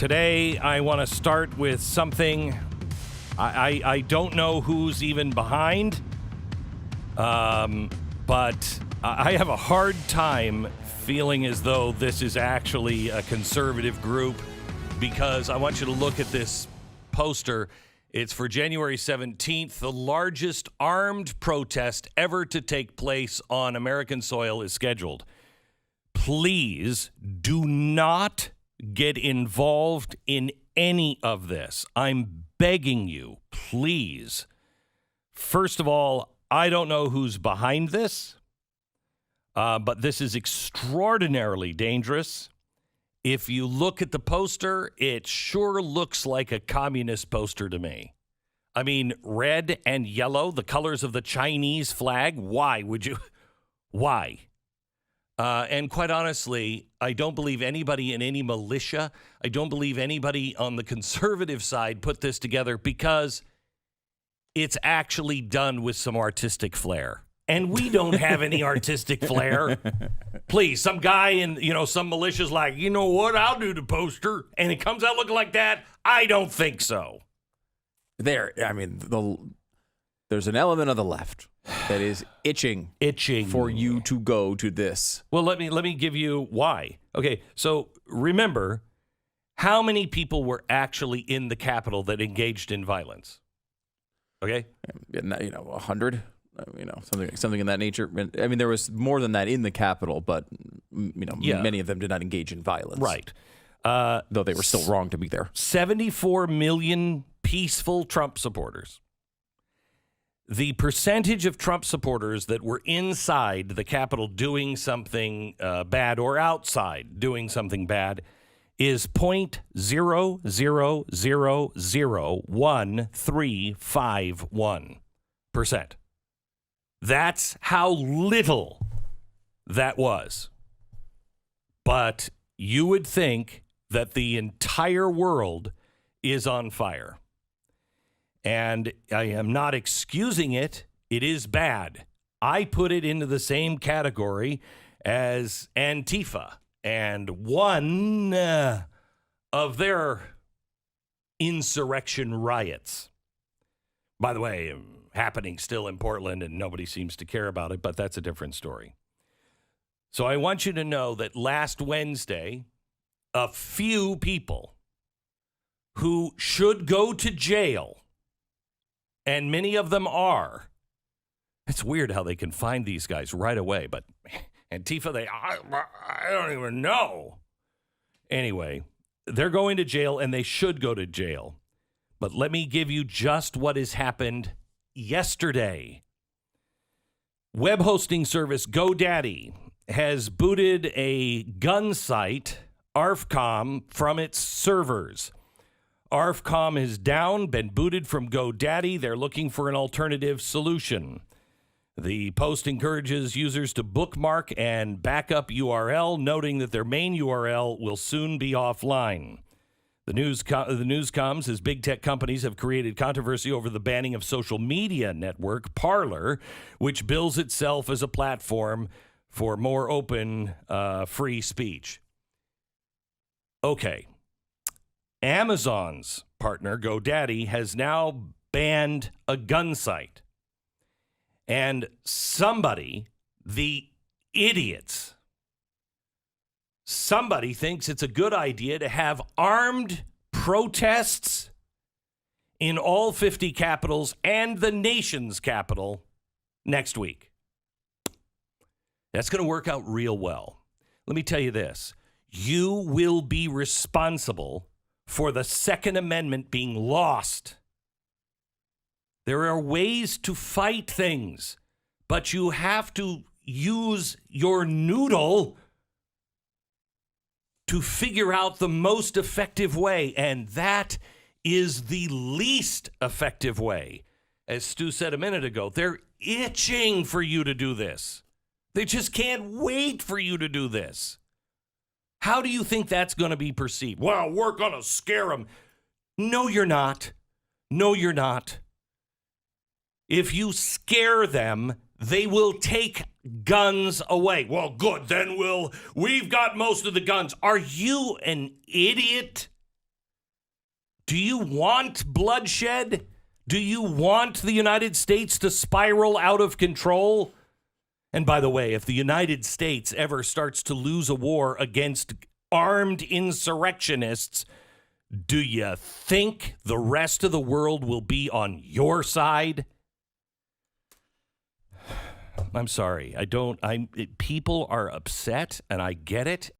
Today, I want to start with something I don't know who's even behind, but I have a hard time feeling as though this is actually a conservative group, because I want you to look at this poster. It's for January 17th. The largest armed protest ever to take place on American soil is scheduled. Please do not get involved in any of this. I'm begging you, please. First of all, I don't know who's behind this, but this is extraordinarily dangerous. If you look at the poster, it sure looks like a communist poster to me. I mean, red and yellow, the colors of the Chinese flag. Why would you? Why? And quite honestly, I don't believe anybody in any militia, I don't believe anybody on the conservative side put this together, because it's actually done with some artistic flair. And we don't have any artistic flair. Please, some guy in, some militia's like, you know what, I'll do the poster, and it comes out looking like that. I don't think so. There's an element of the left that is itching for you to go to this. Well, let me give you why. Okay, so remember, how many people were actually in the Capitol that engaged in violence? Okay, 100. Something in that nature. I mean, there was more than that in the Capitol, but many of them did not engage in violence. Right. Though they were still wrong to be there. 74 million peaceful Trump supporters. The percentage of Trump supporters that were inside the Capitol doing something bad or outside doing something bad is 0.00001351%. That's how little that was. But you would think that the entire world is on fire. And I am not excusing it. It is bad. I put it into the same category as Antifa. And one of their insurrection riots, by the way, happening still in Portland, and nobody seems to care about it, but that's a different story. So I want you to know that last Wednesday, a few people who should go to jail, and many of them are. It's weird how they can find these guys right away, but Antifa, I don't even know. Anyway, they're going to jail, and they should go to jail. But let me give you just what has happened yesterday. Web hosting service GoDaddy has booted a gun site, ARFCOM, from its servers. ARFCOM is down, been booted from GoDaddy. They're looking for an alternative solution. The post encourages users to bookmark and backup URL, noting that their main URL will soon be offline. The news comes as big tech companies have created controversy over the banning of social media network Parler, which bills itself as a platform for more open, free speech. Okay. Amazon's partner, GoDaddy, has now banned a gun site. And somebody, the idiots, somebody thinks it's a good idea to have armed protests in all 50 capitals and the nation's capital next week. That's going to work out real well. Let me tell you this. You will be responsible for the Second Amendment being lost. There are ways to fight things, but you have to use your noodle to figure out the most effective way, and that is the least effective way. As Stu said a minute ago, they're itching for you to do this. They just can't wait for you to do this. How do you think that's going to be perceived? Well, we're going to scare them. No, you're not. No, you're not. If you scare them, they will take guns away. Well, good. Then we've got most of the guns. Are you an idiot? Do you want bloodshed? Do you want the United States to spiral out of control? And by the way, if the United States ever starts to lose a war against armed insurrectionists, do you think the rest of the world will be on your side? I'm sorry. People are upset, and I get it,